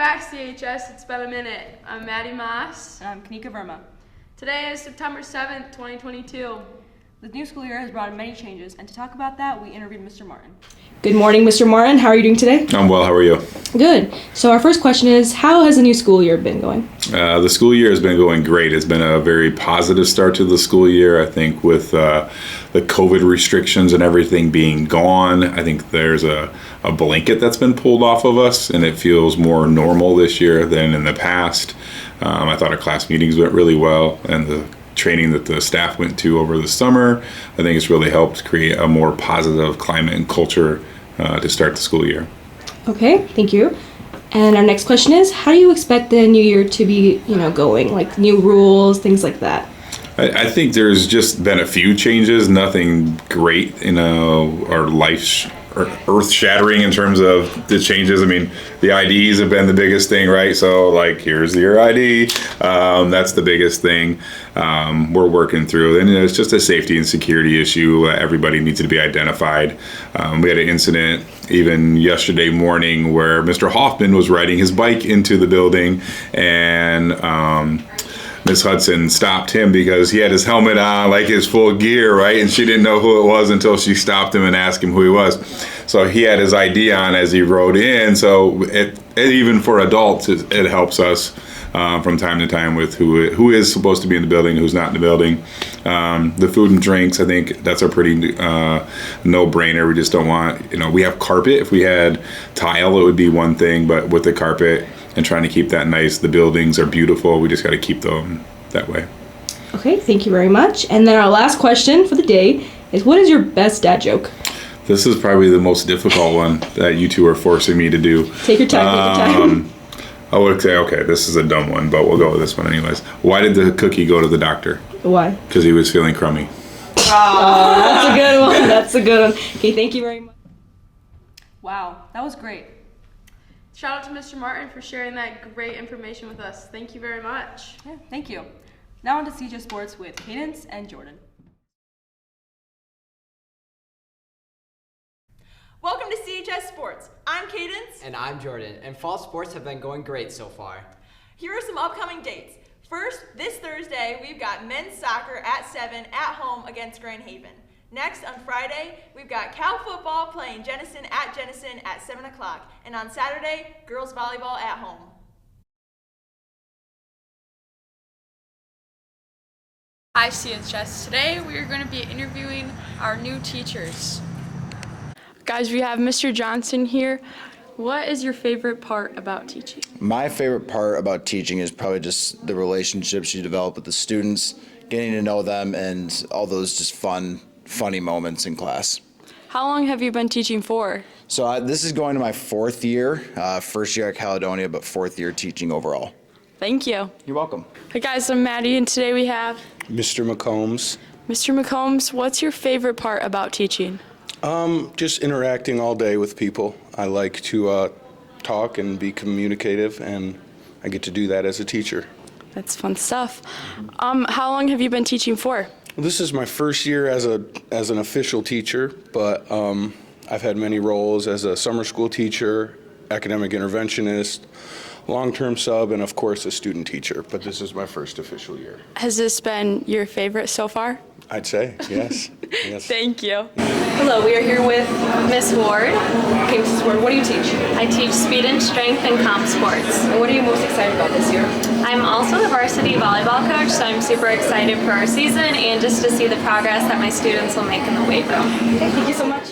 back, CHS. It's been a minute. I'm Maddie Moss. And I'm Kanika Verma. Today is September 7th, 2022. The new school year has brought in many changes, and to talk about that, we interviewed Mr. Martin. Good morning, Mr. Martin. How are you doing today? I'm well. How are you? Good. So our first question is, how has the new school year been going? The school year has been going great. It's been a very positive start to the school year. I think with the COVID restrictions and everything being gone, I think there's a blanket that's been pulled off of us, and it feels more normal this year than in the past. I thought our class meetings went really well, and the training that the staff went to over the summer, I think it's really helped create a more positive climate and culture to start the school year. Okay, thank you. And our next question is, how do you expect the new year to be, going? Like new rules, things like that? I think there's just been a few changes, nothing great, or earth-shattering in terms of the changes. I mean, the IDs have been the biggest thing, right? So, here's your ID. That's the biggest thing we're working through. And it's just a safety and security issue. Everybody needs to be identified. We had an incident even yesterday morning where Mr. Hoffman was riding his bike into the building, and Miss Hudson stopped him because he had his helmet on, his full gear, right? And she didn't know who it was until she stopped him and asked him who he was. So he had his ID on as he rode in. So even for adults, it helps us from time to time with who is supposed to be in the building, who's not in the building. The food and drinks, I think that's a pretty no-brainer. We just don't want, we have carpet. If we had tile, it would be one thing, but with the carpet and trying to keep that nice, the buildings are beautiful. We just got to keep them that way. Okay, thank you very much. And then our last question for the day is, what is your best dad joke? This is probably the most difficult one that you two are forcing me to do. Take your time, I would say, okay, this is a dumb one, but we'll go with this one anyways. Why did the cookie go to the doctor? Why? Because he was feeling crummy. Oh, that's a good one. That's a good one. Okay, thank you very much. Wow, that was great. Shout out to Mr. Martin for sharing that great information with us. Thank you very much. Yeah, thank you. Now on to CJ Sports with Cadence and Jordan. Welcome to CHS Sports. I'm Cadence. And I'm Jordan, and fall sports have been going great so far. Here are some upcoming dates. First, this Thursday, we've got men's soccer at 7 at home against Grand Haven. Next, on Friday, we've got Cal football playing Jenison at 7 o'clock. And on Saturday, girls volleyball at home. Hi, CHS. Today we are going to be interviewing our new teachers. Guys, we have Mr. Johnson here. What is your favorite part about teaching? My favorite part about teaching is probably just the relationships you develop with the students, getting to know them, and all those just funny moments in class. How long have you been teaching for? So this is going to my fourth year, first year at Caledonia, but fourth year teaching overall. Thank you. You're welcome. Hey guys, I'm Maddie, and today we have Mr. McCombs. Mr. McCombs. What's your favorite part about teaching? Just interacting all day with people. I like to talk and be communicative, and I get to do that as a teacher. That's fun stuff. How long have you been teaching for? Well, this is my first year as an official teacher, but I've had many roles as a summer school teacher, academic interventionist, long-term sub, and of course a student teacher, but this is my first official year. Has this been your favorite so far? I'd say, yes. Yes. Thank you. Hello, we are here with Miss Ward. Okay, Mrs. Ward. What do you teach? I teach speed and strength and comp sports. And what are you most excited about this year? I'm also the varsity volleyball coach, so I'm super excited for our season and just to see the progress that my students will make in the weight room. Okay, thank you so much.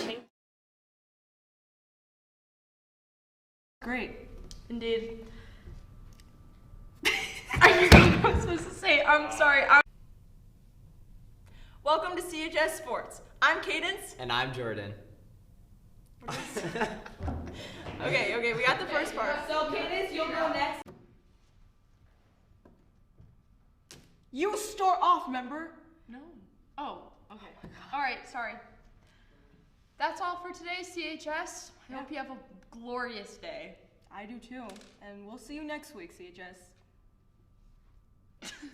Great. Indeed. I forgot what I was supposed to say. I'm sorry. Welcome to CHS Sports. I'm Cadence. And I'm Jordan. Okay, we got the first part. So Cadence, you'll go next. You start off, remember? No. Oh, okay. All right, sorry. That's all for today, CHS. I hope you have a glorious day. I do too. And we'll see you next week, CHS.